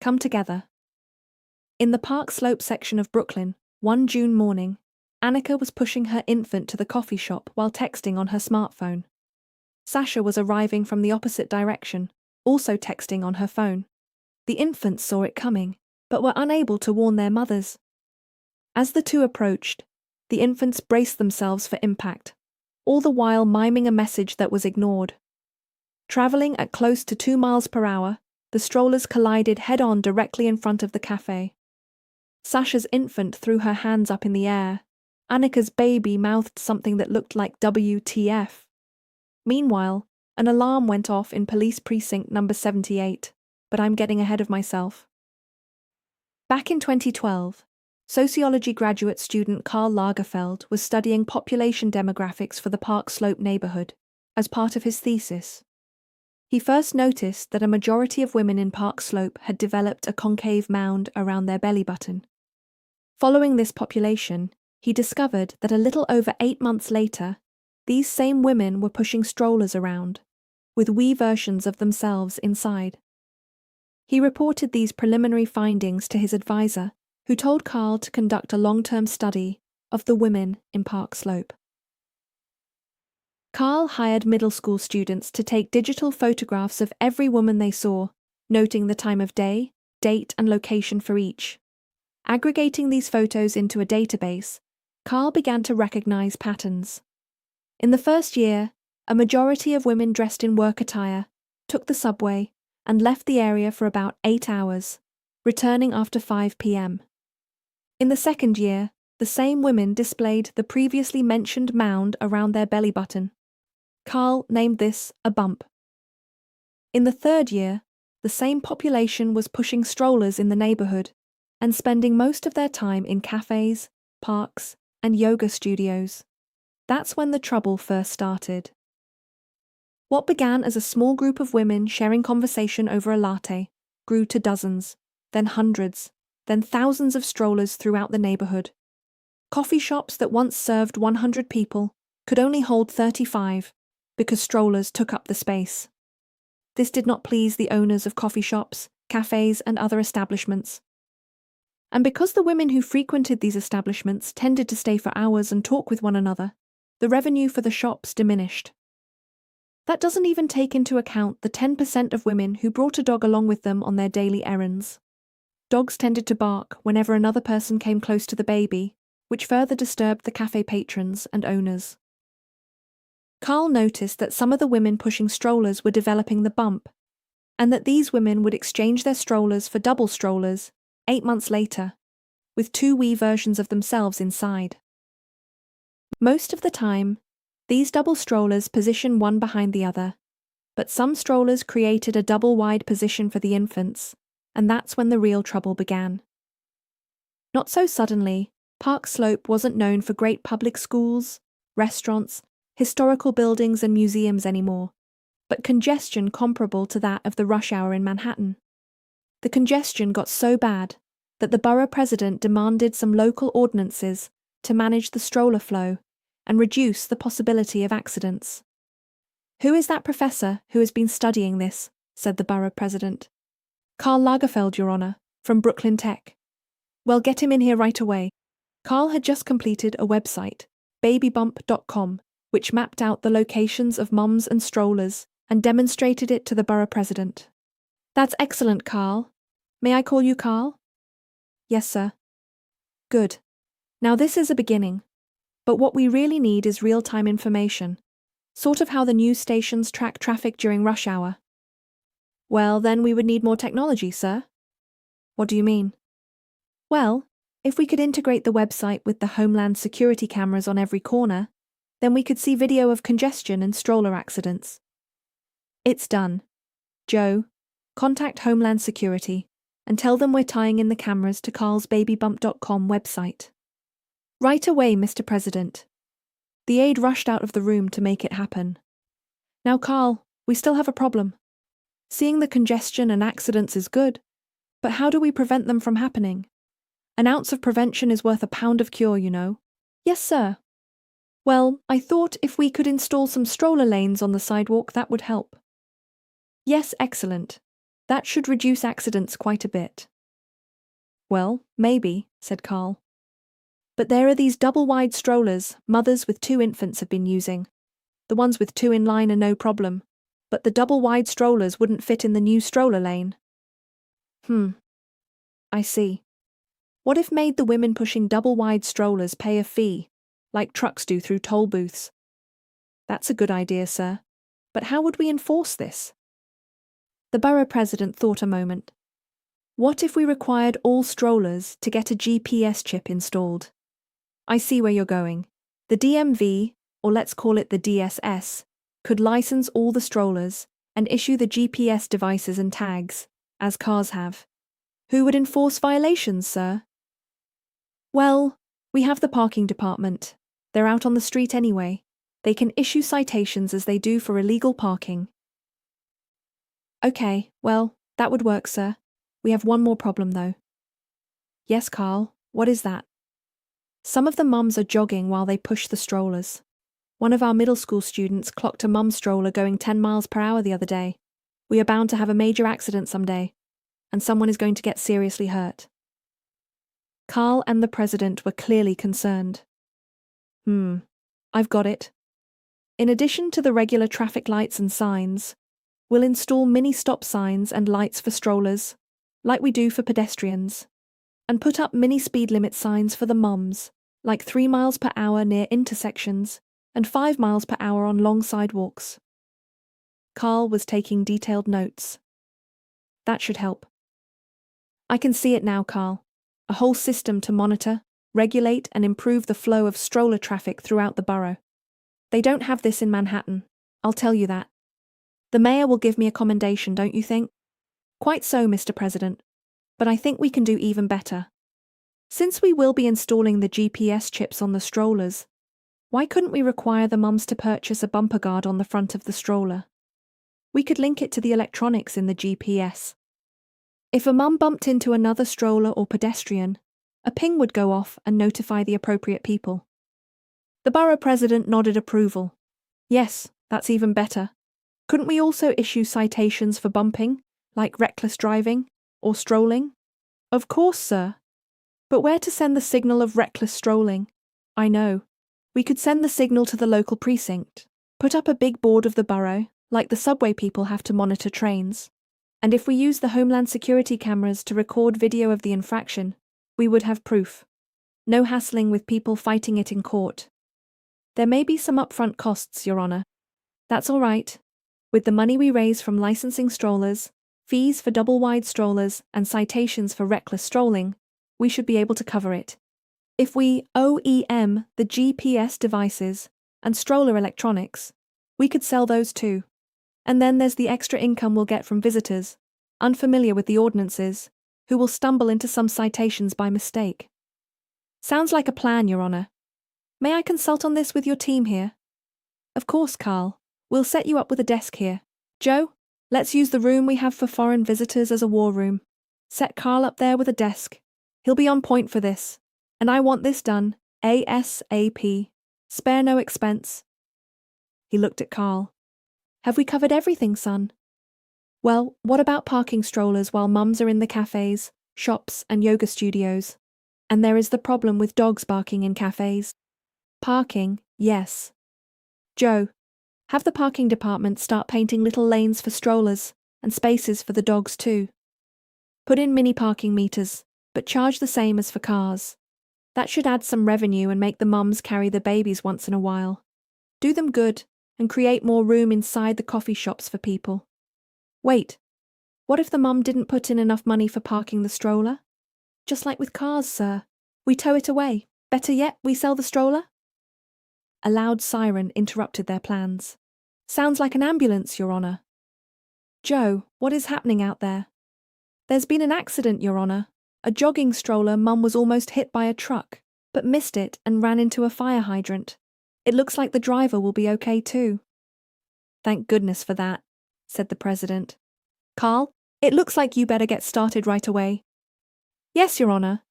come together. In the Park Slope section of Brooklyn, one June morning, Annika was pushing her infant to the coffee shop while texting on her smartphone. Sasha was arriving from the opposite direction, also texting on her phone. The infants saw it coming, but were unable to warn their mothers. As the two approached, the infants braced themselves for impact, all the while miming a message that was ignored. Traveling at close to 2 miles per hour, the strollers collided head-on directly in front of the cafe. Sasha's infant threw her hands up in the air. Annika's baby mouthed something that looked like WTF. Meanwhile, an alarm went off in police precinct number 78, but I'm getting ahead of myself. Back in 2012, sociology graduate student Karl Lagerfeld was studying population demographics for the Park Slope neighborhood as part of his thesis. He first noticed that a majority of women in Park Slope had developed a concave mound around their belly button. Following this population, he discovered that a little over 8 months later, these same women were pushing strollers around, with wee versions of themselves inside. He reported these preliminary findings to his advisor, who told Karl to conduct a long-term study of the women in Park Slope. Karl hired middle school students to take digital photographs of every woman they saw, noting the time of day, date, and location for each. Aggregating these photos into a database, Karl began to recognize patterns. In the first year, a majority of women dressed in work attire took the subway and left the area for about 8 hours, returning after 5 p.m. In the second year, the same women displayed the previously mentioned mound around their belly button. Karl named this a bump. In the third year, the same population was pushing strollers in the neighborhood and spending most of their time in cafes, parks, and yoga studios. That's when the trouble first started. What began as a small group of women sharing conversation over a latte grew to dozens, then hundreds, then thousands of strollers throughout the neighborhood. Coffee shops that once served 100 people could only hold 35 because strollers took up the space. This did not please the owners of coffee shops, cafes, and other establishments. And because the women who frequented these establishments tended to stay for hours and talk with one another, the revenue for the shops diminished. That doesn't even take into account the 10% of women who brought a dog along with them on their daily errands. Dogs tended to bark whenever another person came close to the baby, which further disturbed the cafe patrons and owners. Karl noticed that some of the women pushing strollers were developing the bump, and that these women would exchange their strollers for double strollers 8 months later, with 2 wee versions of themselves inside. Most of the time, these double strollers position one behind the other, but some strollers created a double-wide position for the infants, and that's when the real trouble began. Not so suddenly, Park Slope wasn't known for great public schools, restaurants, historical buildings and museums anymore, but congestion comparable to that of the rush hour in Manhattan. The congestion got so bad that the borough president demanded some local ordinances to manage the stroller flow and reduce the possibility of accidents. "Who is that professor who has been studying this?" said the borough president. "Karl Lagerfeld, Your Honor, from Brooklyn Tech." "Well, get him in here right away." Karl had just completed a website, babybump.com, which mapped out the locations of mums and strollers and demonstrated it to the borough president. "That's excellent, Karl. May I call you Karl?" "Yes, sir." "Good. Now this is a beginning. But what we really need is real-time information, sort of how the news stations track traffic during rush hour." "Well, then we would need more technology, sir." "What do you mean?" "Well, if we could integrate the website with the Homeland Security cameras on every corner, then we could see video of congestion and stroller accidents." "It's done. Joe, contact Homeland Security and tell them we're tying in the cameras to Karl's babybump.com website." "Right away, Mr. President." The aide rushed out of the room to make it happen. "Now, Karl, we still have a problem. Seeing the congestion and accidents is good, but how do we prevent them from happening? An ounce of prevention is worth a pound of cure, you know." "Yes, sir." "Well, I thought if we could install some stroller lanes on the sidewalk, that would help." "Yes, excellent. That should reduce accidents quite a bit. Well, maybe, said Carl. But there are these double-wide strollers mothers with 2 infants have been using. The ones with 2 in line are no problem, but the double-wide strollers wouldn't fit in the new stroller lane. I see. What if made the women pushing double-wide strollers pay a fee, like trucks do through toll booths? That's a good idea, sir. But how would we enforce this? The borough president thought a moment. What if we required all strollers to get a GPS chip installed? I see where you're going. The DMV, or let's call it the DSS, could license all the strollers and issue the GPS devices and tags, as cars have. Who would enforce violations, sir? Well, we have the parking department. They're out on the street anyway. They can issue citations as they do for illegal parking. Okay, well, that would work, sir. We have one more problem, though. Yes, Carl, what is that? Some of the mums are jogging while they push the strollers. One of our middle school students clocked a mum stroller going 10 miles per hour the other day. We are bound to have a major accident someday, and someone is going to get seriously hurt. Carl and the president were clearly concerned. I've got it. In addition to the regular traffic lights and signs, we'll install mini stop signs and lights for strollers, like we do for pedestrians, and put up mini speed limit signs for the mums, like 3 miles per hour near intersections and 5 miles per hour on long sidewalks. Carl was taking detailed notes. That should help. I can see it now, Carl. A whole system to monitor, regulate and improve the flow of stroller traffic throughout the borough. They don't have this in Manhattan, I'll tell you that. The mayor will give me a commendation, don't you think? Quite so, Mr. President. But I think we can do even better. Since we will be installing the GPS chips on the strollers, why couldn't we require the mums to purchase a bumper guard on the front of the stroller? We could link it to the electronics in the GPS. If a mum bumped into another stroller or pedestrian, a ping would go off and notify the appropriate people. The borough president nodded approval. Yes, that's even better. Couldn't we also issue citations for bumping, like reckless driving or strolling? Of course, sir. But where to send the signal of reckless strolling? I know. We could send the signal to the local precinct, put up a big board of the borough, like the subway people have to monitor trains. And if we use the Homeland Security cameras to record video of the infraction, we would have proof. No hassling with people fighting it in court. There may be some upfront costs, Your Honour. That's all right. With the money we raise from licensing strollers, fees for double-wide strollers, and citations for reckless strolling, we should be able to cover it. If we OEM the GPS devices and stroller electronics, we could sell those too. And then there's the extra income we'll get from visitors, unfamiliar with the ordinances, who will stumble into some citations by mistake. Sounds like a plan, Your Honour. May I consult on this with your team here? Of course, Carl. We'll set you up with a desk here. Joe, let's use the room we have for foreign visitors as a war room. Set Carl up there with a desk. He'll be on point for this. And I want this done ASAP. Spare no expense. He looked at Carl. Have we covered everything, son? Well, what about parking strollers while mums are in the cafes, shops, and yoga studios? And there is the problem with dogs barking in cafes. Parking, yes. Joe, have the parking department start painting little lanes for strollers and spaces for the dogs too. Put in mini parking meters, but charge the same as for cars. That should add some revenue and make the mums carry the babies once in a while. Do them good and create more room inside the coffee shops for people. Wait, what if the mum didn't put in enough money for parking the stroller? Just like with cars, sir. We tow it away. Better yet, we sell the stroller? A loud siren interrupted their plans. Sounds like an ambulance, Your Honour. Joe, what is happening out there? There's been an accident, Your Honour. A jogging stroller mum was almost hit by a truck, but missed it and ran into a fire hydrant. It looks like the driver will be okay too. Thank goodness for that, said the president. Carl, it looks like you better get started right away. Yes, Your Honour.